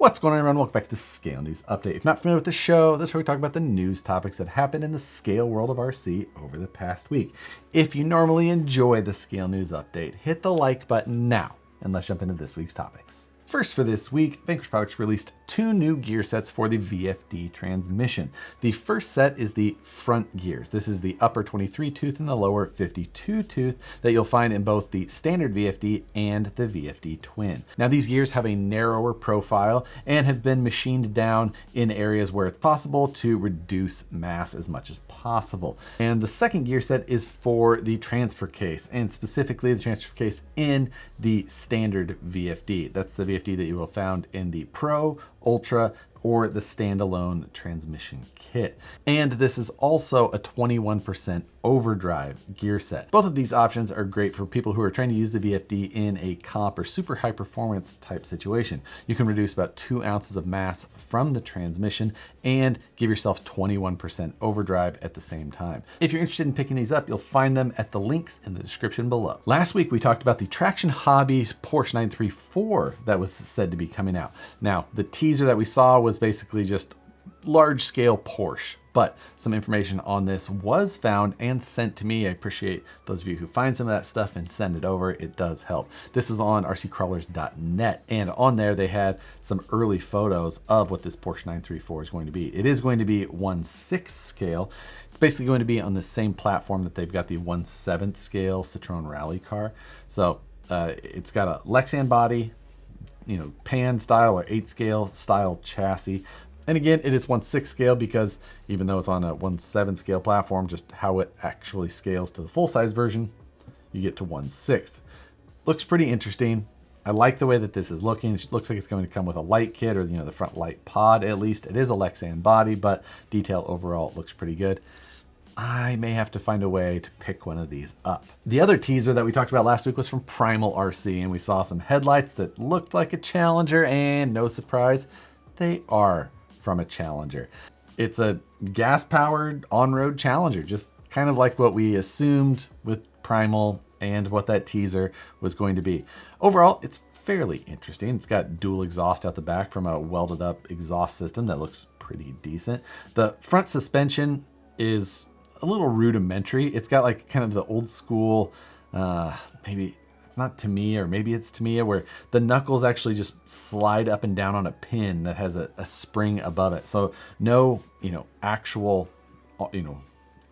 What's going on, everyone? Welcome back to the Scale News Update. If you're not familiar with the show, this is where we talk about the news topics that happened in the scale world of RC over the past week. If you normally enjoy the Scale News Update, hit the like button now, and let's jump into this week's topics. First for this week, Vanquish Products released two new gear sets for the VFD transmission. The first set is the front gears. This is the upper 23 tooth and the lower 52 tooth that you'll find in both the standard VFD and the VFD twin. Now these gears have a narrower profile and have been machined down in areas where it's possible to reduce mass as much as possible. And the second gear set is for the transfer case, and specifically the transfer case in the standard VFD. That's the VFD that you will found in the Pro, Ultra, or the standalone transmission kit. And this is also a 21% overdrive gear set. Both of these options are great for people who are trying to use the VFD in a comp or super high performance type situation. You can reduce about 2 ounces of mass from the transmission and give yourself 21% overdrive at the same time. If you're interested in picking these up, you'll find them at the links in the description below. Last week, we talked about the Traction Hobby's Porsche 934 that was said to be coming out. Now, the teaser that we saw was basically just large scale Porsche, but some information on this was found and sent to me. I appreciate those of you who find some of that stuff and send it over. It does help. This was on rccrawlers.net, and on there they had some early photos of what this Porsche 934 is going to be. It is going to be 1/6 scale. It's basically going to be on the same platform that they've got the 1/7 scale Citroen Rally car. So it's got a Lexan body, pan style or 8 scale style chassis. And again, it is 1/6 scale because even though it's on a 1/7 scale platform, just how it actually scales to the full size version, you get to 1/6. Looks pretty interesting. I like the way that this is looking. It looks like it's going to come with a light kit, or the front light pod at least. It is a Lexan body, but detail overall looks pretty good. I may have to find a way to pick one of these up. The other teaser that we talked about last week was from Primal RC, and we saw some headlights that looked like a Challenger, and no surprise, they are from a Challenger. It's a gas-powered on-road Challenger, just kind of like what we assumed with Primal and what that teaser was going to be. Overall, it's fairly interesting. It's got dual exhaust out the back from a welded up exhaust system that looks pretty decent. The front suspension is a little rudimentary. It's got like kind of the old school, maybe it's not Tamiya, or maybe it's Tamiya, where the knuckles actually just slide up and down on a pin that has a spring above it. So no, actual,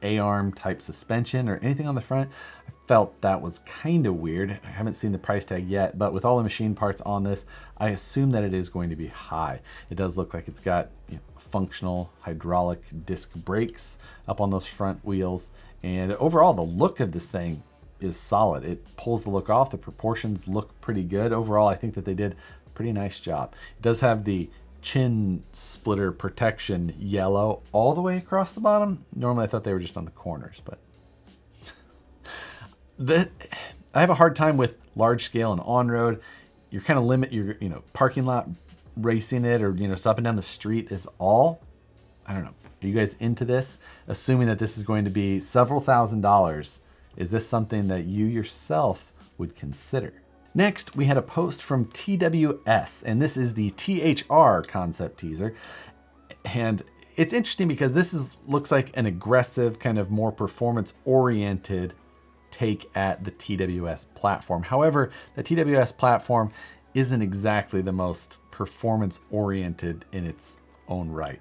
A-arm type suspension or anything on the front. I felt that was kind of weird. I haven't seen the price tag yet, but with all the machine parts on this, I assume that it is going to be high. It does look like it's got functional hydraulic disc brakes up on those front wheels. And overall, the look of this thing is solid. It pulls the look off. The proportions look pretty good. Overall, I think that they did a pretty nice job. It does have the chin splitter protection yellow all the way across the bottom. Normally I thought they were just on the corners, but I have a hard time with large scale and on-road. You're kind of limit your, parking lot racing it, or, so up and down the street is all. I don't know. Are you guys into this? Assuming that this is going to be several $1,000s, is this something that you yourself would consider? Next, we had a post from TWS, and this is the THR concept teaser. And it's interesting because this looks like an aggressive, kind of more performance-oriented take at the TWS platform. However, the TWS platform isn't exactly the most performance-oriented in its own right.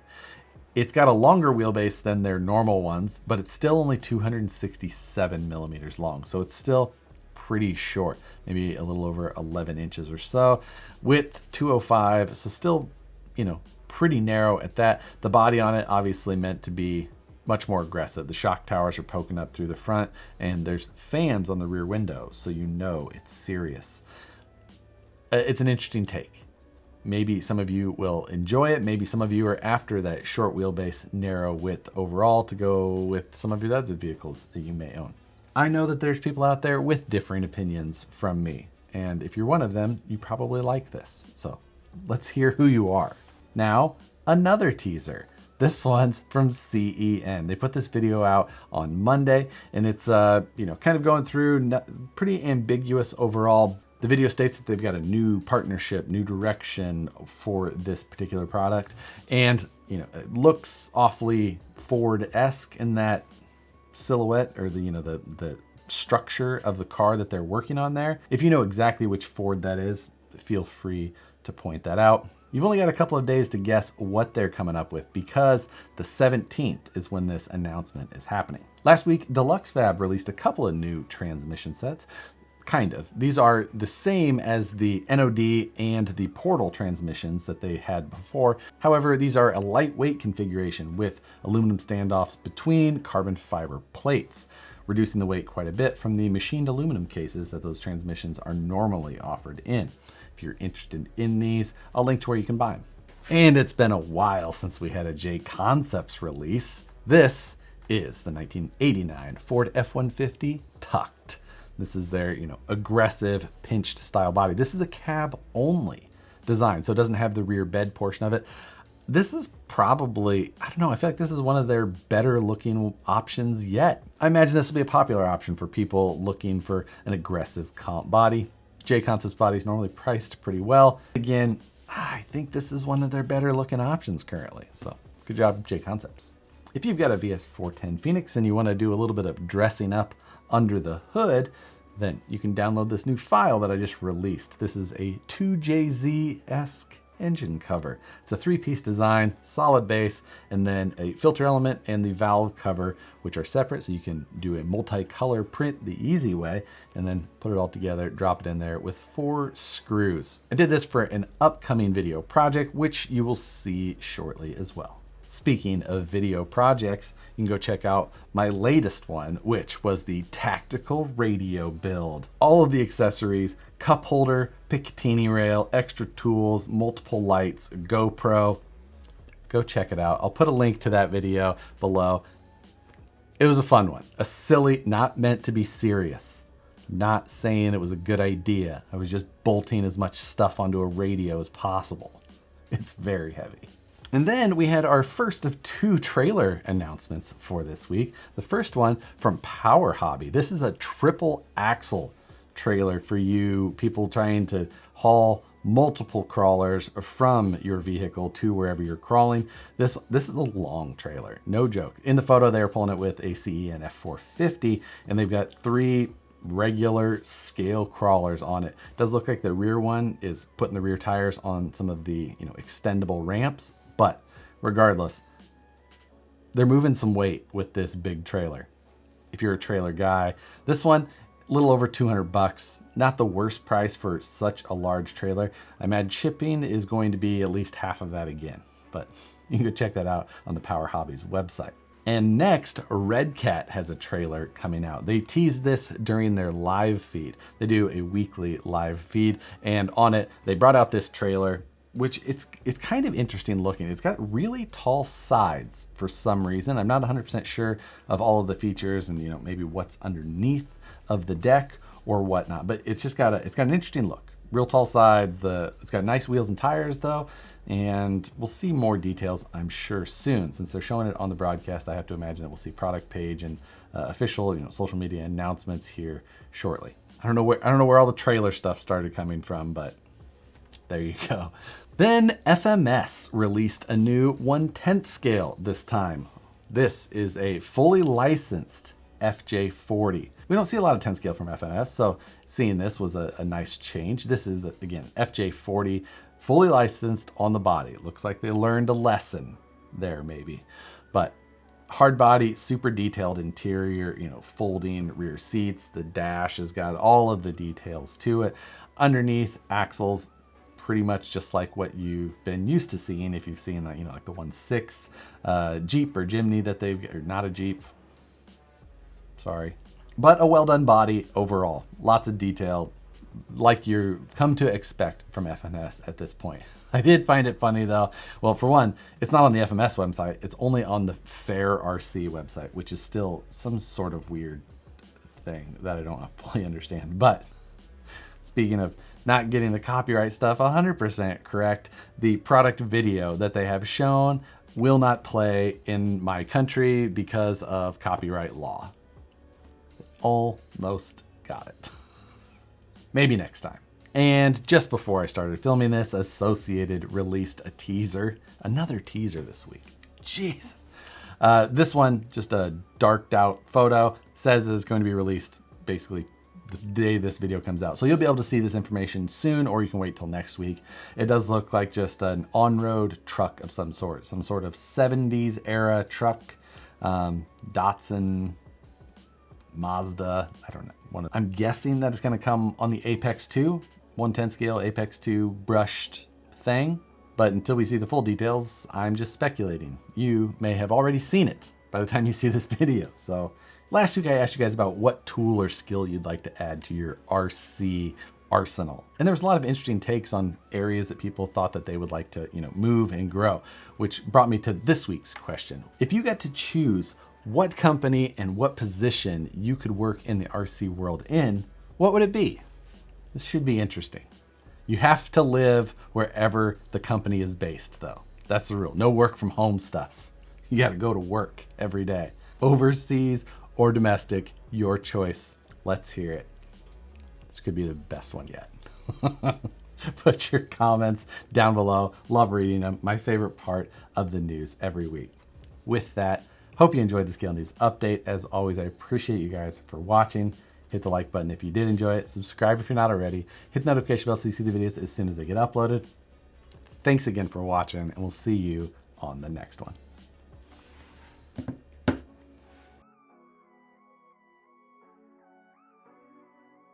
It's got a longer wheelbase than their normal ones, but it's still only 267 millimeters long. So it's still pretty short, maybe a little over 11 inches or so. Width 205, so still, pretty narrow at that. The body on it obviously meant to be much more aggressive. The shock towers are poking up through the front, and there's fans on the rear windows, so it's serious. It's an interesting take. Maybe some of you will enjoy it. Maybe some of you are after that short wheelbase, narrow width overall to go with some of your other vehicles that you may own. I know that there's people out there with differing opinions from me. And if you're one of them, you probably like this. So let's hear who you are. Now, another teaser. This one's from CEN. They put this video out on Monday, and it's kind of going through pretty ambiguous overall The video states that they've got a new partnership, new direction for this particular product. And, you know, it looks awfully Ford-esque in that silhouette, or the structure of the car that they're working on there. If you know exactly which Ford that is, feel free to point that out. You've only got a couple of days to guess what they're coming up with, because the 17th is when this announcement is happening. Last week, Dlux Fab released a couple of new transmission sets. Kind of. These are the same as the NOD and the Portal transmissions that they had before. However, these are a lightweight configuration with aluminum standoffs between carbon fiber plates, reducing the weight quite a bit from the machined aluminum cases that those transmissions are normally offered in. If you're interested in these, I'll link to where you can buy them. And it's been a while since we had a Jconcepts release. This is the 1989 Ford F-150 Tucked. This is their, aggressive pinched style body. This is a cab only design, so it doesn't have the rear bed portion of it. This is probably, I don't know, I feel like this is one of their better looking options yet. I imagine this will be a popular option for people looking for an aggressive comp body. Jconcepts body is normally priced pretty well. Again, I think this is one of their better looking options currently. So good job, Jconcepts. If you've got a VS4-10 Phoenix and you want to do a little bit of dressing up under the hood, then you can download this new file that I just released. This is a 2JZ-esque engine cover. It's a 3-piece design, solid base, and then a filter element and the valve cover, which are separate, so you can do a multicolor print the easy way, and then put it all together, drop it in there with 4 screws. I did this for an upcoming video project, which you will see shortly as well. Speaking of video projects, you can go check out my latest one, which was the tactical radio build. All of the accessories, cup holder, Picatinny rail, extra tools, multiple lights, GoPro. Go check it out. I'll put a link to that video below. It was a fun one. A silly, not meant to be serious. Not saying it was a good idea. I was just bolting as much stuff onto a radio as possible. It's very heavy. And then we had our first of 2 trailer announcements for this week. The first one from Powerhobby. This is a triple axle trailer for you people trying to haul multiple crawlers from your vehicle to wherever you're crawling. This is a long trailer, no joke. In the photo, they were pulling it with a CE and F450, and they've got 3 regular scale crawlers on it. It does look like the rear one is putting the rear tires on some of the extendable ramps. But regardless, they're moving some weight with this big trailer. If you're a trailer guy, this one, a little over $200, not the worst price for such a large trailer. I imagine shipping is going to be at least half of that again, but you can go check that out on the Powerhobby's website. And next, Redcat has a trailer coming out. They teased this during their live feed. They do a weekly live feed, and on it, they brought out this trailer, which it's kind of interesting looking. It's got really tall sides for some reason. I'm not 100% sure of all of the features and maybe what's underneath of the deck or whatnot, but it's got an interesting look. Real tall sides. It's got nice wheels and tires though, and we'll see more details I'm sure soon. Since they're showing it on the broadcast, I have to imagine that we'll see product page and official social media announcements here shortly. I don't know where all the trailer stuff started coming from, but there you go. Then FMS released a new 1/10 scale this time. This is a fully licensed FJ40. We don't see a lot of 10 scale from FMS, so seeing this was a nice change. This is, again, FJ40, fully licensed on the body. It looks like they learned a lesson there maybe. But hard body, super detailed interior, folding rear seats. The dash has got all of the details to it. Underneath, axles, pretty much just like what you've been used to seeing if you've seen like the 1/6 Jeep or Jimny that or not a Jeep, sorry, but a well done body overall. Lots of detail, like you come to expect from FMS at this point. I did find it funny though. Well, for one, it's not on the FMS website. It's only on the Fair RC website, which is still some sort of weird thing that I don't fully understand. But speaking of not getting the copyright stuff 100% correct, the product video that they have shown will not play in my country because of copyright law. Almost got it. Maybe next time. And just before I started filming this, Associated released a teaser, another teaser this week. Jesus. This one, just a darked out photo, says it's going to be released basically the day this video comes out. So you'll be able to see this information soon, or you can wait till next week. It does look like just an on-road truck of some sort of 70s era truck, Datsun, Mazda, I don't know. I'm guessing that it's gonna come on the Apex 2, 110 scale Apex 2 brushed thing. But until we see the full details, I'm just speculating. You may have already seen it by the time you see this video. So last week I asked you guys about what tool or skill you'd like to add to your RC arsenal. And there was a lot of interesting takes on areas that people thought that they would like to, move and grow, which brought me to this week's question. If you got to choose what company and what position you could work in the RC world in, what would it be? This should be interesting. You have to live wherever the company is based though. That's the rule. No work from home stuff. You got to go to work every day. Overseas or domestic, your choice. Let's hear it. This could be the best one yet. Put your comments down below. Love reading them. My favorite part of the news every week. With that, hope you enjoyed the Scale News update. As always, I appreciate you guys for watching. Hit the like button if you did enjoy it. Subscribe if you're not already. Hit the notification bell so you see the videos as soon as they get uploaded. Thanks again for watching, and we'll see you on the next one.